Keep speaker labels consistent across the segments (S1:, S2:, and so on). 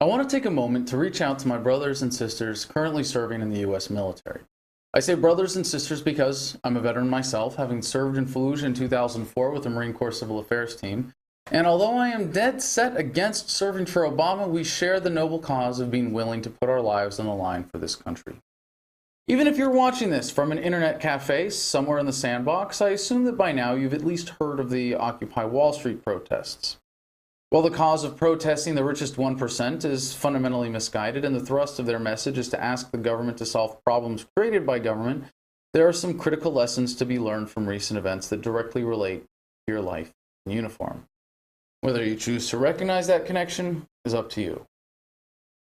S1: want to take a moment to reach out to my brothers and sisters currently serving in the U.S. military. I say brothers and sisters because I'm a veteran myself, having served in Fallujah in 2004 with the Marine Corps Civil Affairs team. And although I am dead set against serving for Obama, we share the noble cause of being willing to put our lives on the line for this country. Even if you're watching this from an internet cafe somewhere in the sandbox, I assume that by now you've at least heard of the Occupy Wall Street protests. While the cause of protesting the richest 1% is fundamentally misguided and the thrust of their message is to ask the government to solve problems created by government, there are some critical lessons to be learned from recent events that directly relate to your life in uniform. Whether you choose to recognize that connection is up to you.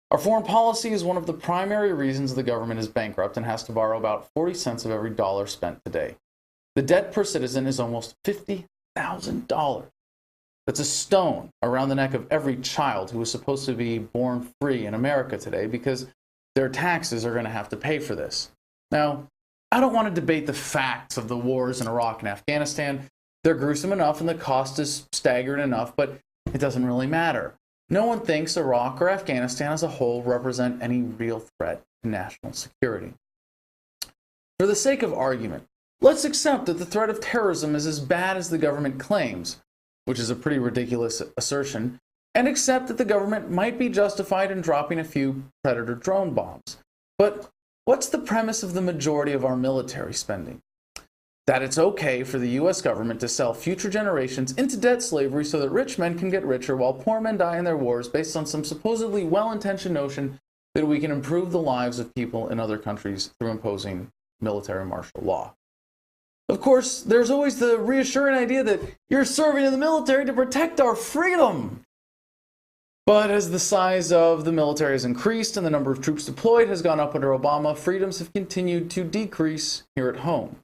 S1: Our foreign policy is one of the primary reasons the government is bankrupt and has to borrow about 40 cents of every dollar spent today. The debt per citizen is almost $50,000. That's a stone around the neck of every child who was supposed to be born free in America today because their taxes are going to have to pay for this. Now, I don't want to debate the facts of the wars in Iraq and Afghanistan. They're gruesome enough and the cost is staggering enough, but it doesn't really matter. No one thinks Iraq or Afghanistan as a whole represent any real threat to national security. For the sake of argument, let's accept that the threat of terrorism is as bad as the government claims, which is a pretty ridiculous assertion, and accept that the government might be justified in dropping a few Predator drone bombs. But what's the premise of the majority of our military spending? That it's okay for the US government to sell future generations into debt slavery so that rich men can get richer while poor men die in their wars based on some supposedly well-intentioned notion that we can improve the lives of people in other countries through imposing military martial law. Of course, there's always the reassuring idea that you're serving in the military to protect our freedom. But as the size of the military has increased and the number of troops deployed has gone up under Obama, freedoms have continued to decrease here at home.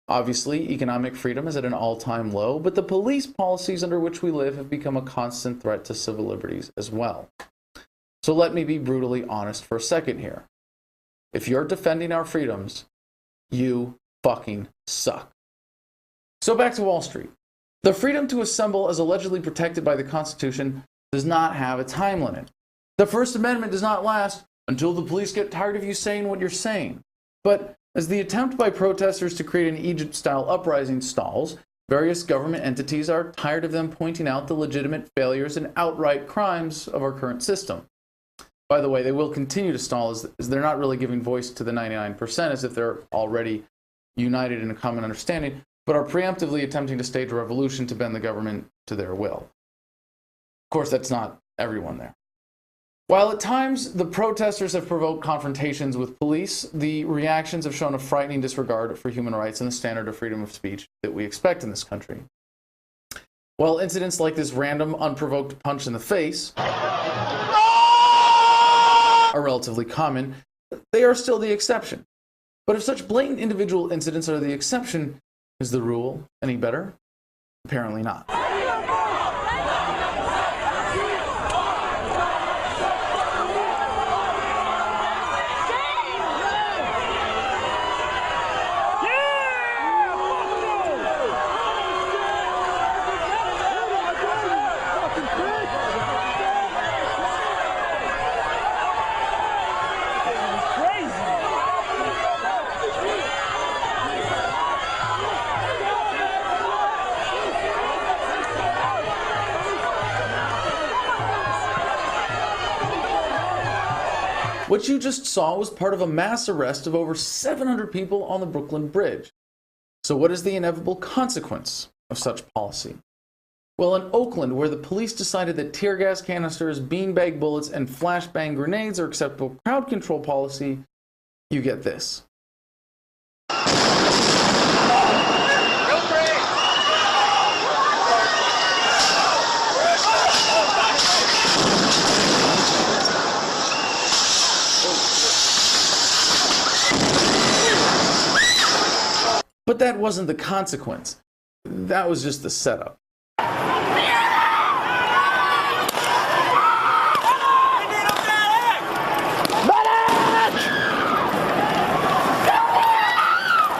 S1: Obviously, economic freedom is at an all-time low, but the police policies under which we live have become a constant threat to civil liberties as well. So let me be brutally honest for a second here. If you're defending our freedoms, you fucking suck. So back to Wall Street. The freedom to assemble as allegedly protected by the Constitution does not have a time limit. The First Amendment does not last until the police get tired of you saying what you're saying. But as the attempt by protesters to create an Egypt-style uprising stalls, various government entities are tired of them pointing out the legitimate failures and outright crimes of our current system. By the way, they will continue to stall as they're not really giving voice to the 99% as if they're already united in a common understanding, but are preemptively attempting to stage a revolution to bend the government to their will. Of course, that's not everyone there. While at times the protesters have provoked confrontations with police, the reactions have shown a frightening disregard for human rights and the standard of freedom of speech that we expect in this country. While incidents like this random, unprovoked punch in the face are relatively common, they are still the exception. But if such blatant individual incidents are the exception, is the rule any better? Apparently not. What you just saw was part of a mass arrest of over 700 people on the Brooklyn Bridge. So what is the inevitable consequence of such policy? Well, in Oakland, where the police decided that tear gas canisters, beanbag bullets, and flashbang grenades are acceptable crowd control policy, you get this. But that wasn't the consequence. That was just the setup.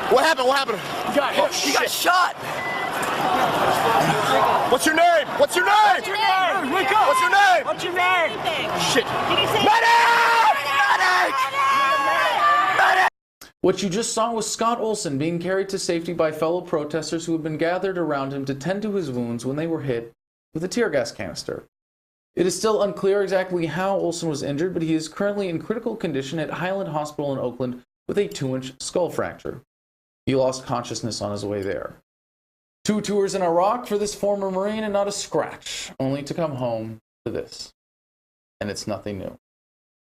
S2: What happened? What happened?
S3: You got hit. You got shot.
S2: What's your name? What's your name? What's your name? Wake up. What's your name? What's your name? Shit.
S1: What you just saw was Scott Olson being carried to safety by fellow protesters who had been gathered around him to tend to his wounds when they were hit with a tear gas canister. It is still unclear exactly how Olson was injured, but he is currently in critical condition at Highland Hospital in Oakland with a 2-inch skull fracture. He lost consciousness on his way there. 2 tours in Iraq for this former Marine and not a scratch, only to come home to this. And it's nothing new.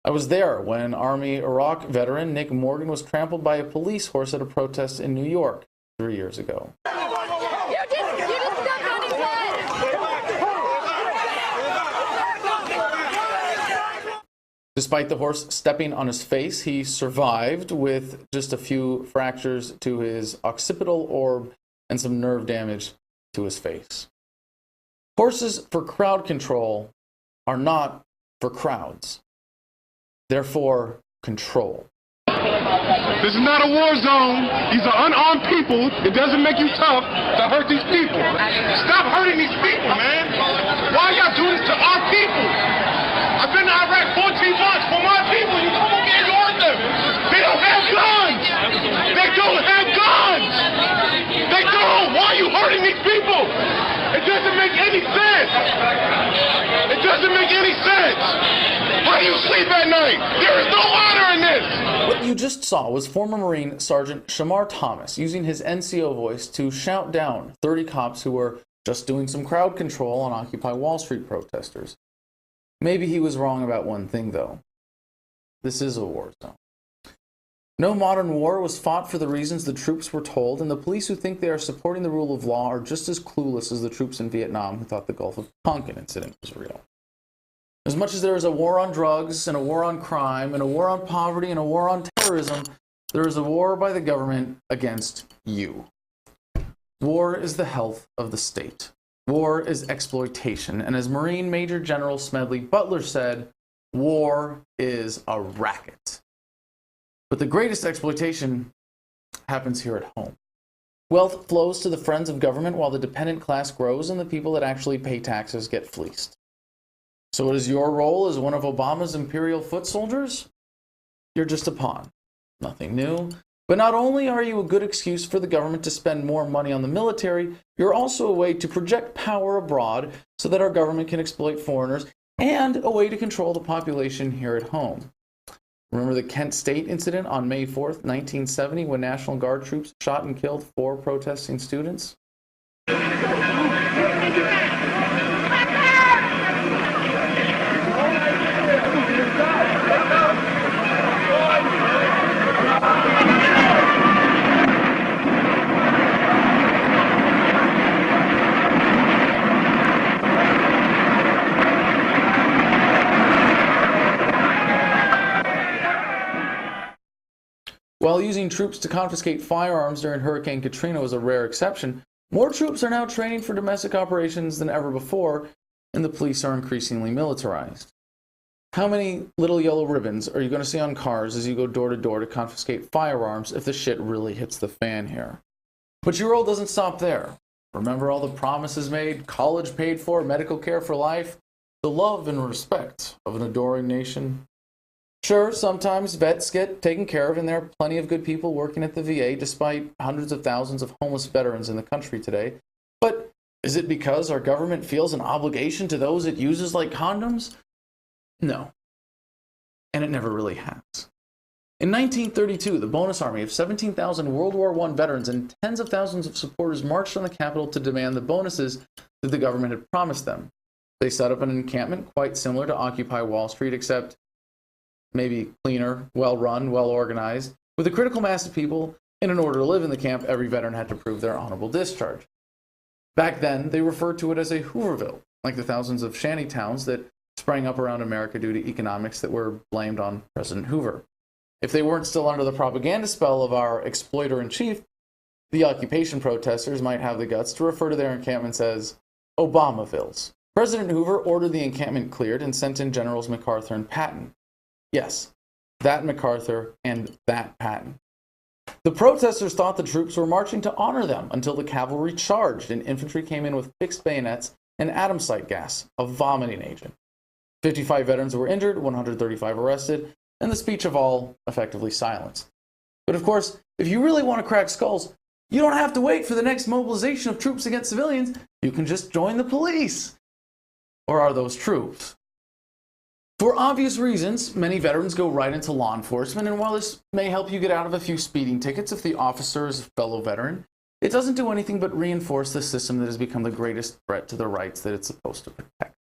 S1: I was there when Army Iraq veteran Nick Morgan was trampled by a police horse at a protest in New York 3 years ago. Despite the horse stepping on his face, he survived with just a few fractures to his occipital orb and some nerve damage to his face. Horses for crowd control are not for crowds. Therefore, control.
S3: This is not a war zone. These are unarmed people. It doesn't make you tough to hurt these people. Stop hurting these people, man. Why y'all do this to our people? I've been to Iraq 14 months for my people. You come over here and hurt them. They don't have guns. They don't have guns. They don't. Why are you hurting these people? It doesn't make any sense. It doesn't make any sense. How do you sleep at night? There is no honor in this.
S1: What you just saw was former Marine Sergeant Shamar Thomas using his NCO voice to shout down 30 cops who were just doing some crowd control on Occupy Wall Street protesters. Maybe he was wrong about one thing, though. This is a war zone. No modern war was fought for the reasons the troops were told, and the police who think they are supporting the rule of law are just as clueless as the troops in Vietnam who thought the Gulf of Tonkin incident was real. As much as there is a war on drugs, and a war on crime, and a war on poverty, and a war on terrorism, there is a war by the government against you. War is the health of the state. War is exploitation, and as Marine Major General Smedley Butler said, war is a racket. But the greatest exploitation happens here at home. Wealth flows to the friends of government while the dependent class grows and the people that actually pay taxes get fleeced. So what is your role as one of Obama's imperial foot soldiers? You're just a pawn. Nothing new. But not only are you a good excuse for the government to spend more money on the military, you're also a way to project power abroad so that our government can exploit foreigners, and a way to control the population here at home. Remember the Kent State incident on May 4th, 1970, when National Guard troops shot and killed 4 protesting students? While using troops to confiscate firearms during Hurricane Katrina was a rare exception, more troops are now training for domestic operations than ever before, and the police are increasingly militarized. How many little yellow ribbons are you going to see on cars as you go door to door to confiscate firearms if the shit really hits the fan here? But your role doesn't stop there. Remember all the promises made, college paid for, medical care for life, the love and respect of an adoring nation? Sure, sometimes vets get taken care of, and there are plenty of good people working at the VA despite hundreds of thousands of homeless veterans in the country today. But is it because our government feels an obligation to those it uses like condoms? No. And it never really has. In 1932, the bonus army of 17,000 World War I veterans and tens of thousands of supporters marched on the Capitol to demand the bonuses that the government had promised them. They set up an encampment quite similar to Occupy Wall Street, except maybe cleaner, well-run, well-organized. With a critical mass of people, and in order to live in the camp, every veteran had to prove their honorable discharge. Back then, they referred to it as a Hooverville, like the thousands of shanty towns that sprang up around America due to economics that were blamed on President Hoover. If they weren't still under the propaganda spell of our exploiter-in-chief, the occupation protesters might have the guts to refer to their encampments as Obamavilles. President Hoover ordered the encampment cleared and sent in Generals MacArthur and Patton. Yes, that MacArthur and that Patton. The protesters thought the troops were marching to honor them until the cavalry charged and infantry came in with fixed bayonets and atom site gas, a vomiting agent. 55 veterans were injured, 135 arrested, and the speech of all effectively silenced. But of course, if you really want to crack skulls, you don't have to wait for the next mobilization of troops against civilians. You can just join the police. Or are those troops? For obvious reasons, many veterans go right into law enforcement, and while this may help you get out of a few speeding tickets if the officer is a fellow veteran, it doesn't do anything but reinforce the system that has become the greatest threat to the rights that it's supposed to protect.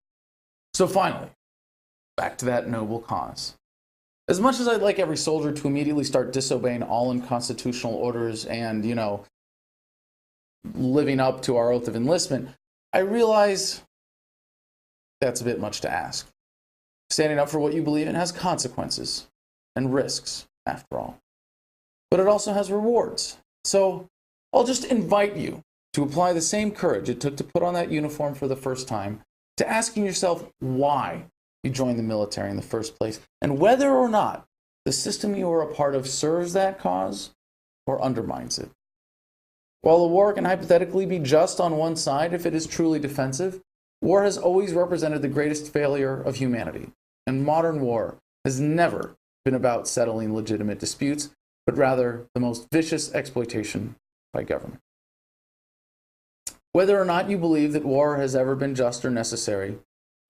S1: So finally, back to that noble cause. As much as I'd like every soldier to immediately start disobeying all unconstitutional orders and, living up to our oath of enlistment, I realize that's a bit much to ask. Standing up for what you believe in has consequences and risks, after all. But it also has rewards. So I'll just invite you to apply the same courage it took to put on that uniform for the first time to asking yourself why you joined the military in the first place, and whether or not the system you are a part of serves that cause or undermines it. While a war can hypothetically be just on one side if it is truly defensive, war has always represented the greatest failure of humanity, and modern war has never been about settling legitimate disputes, but rather the most vicious exploitation by government. Whether or not you believe that war has ever been just or necessary,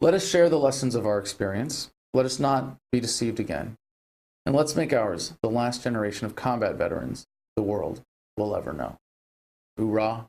S1: let us share the lessons of our experience. Let us not be deceived again. And let's make ours the last generation of combat veterans the world will ever know. Hoorah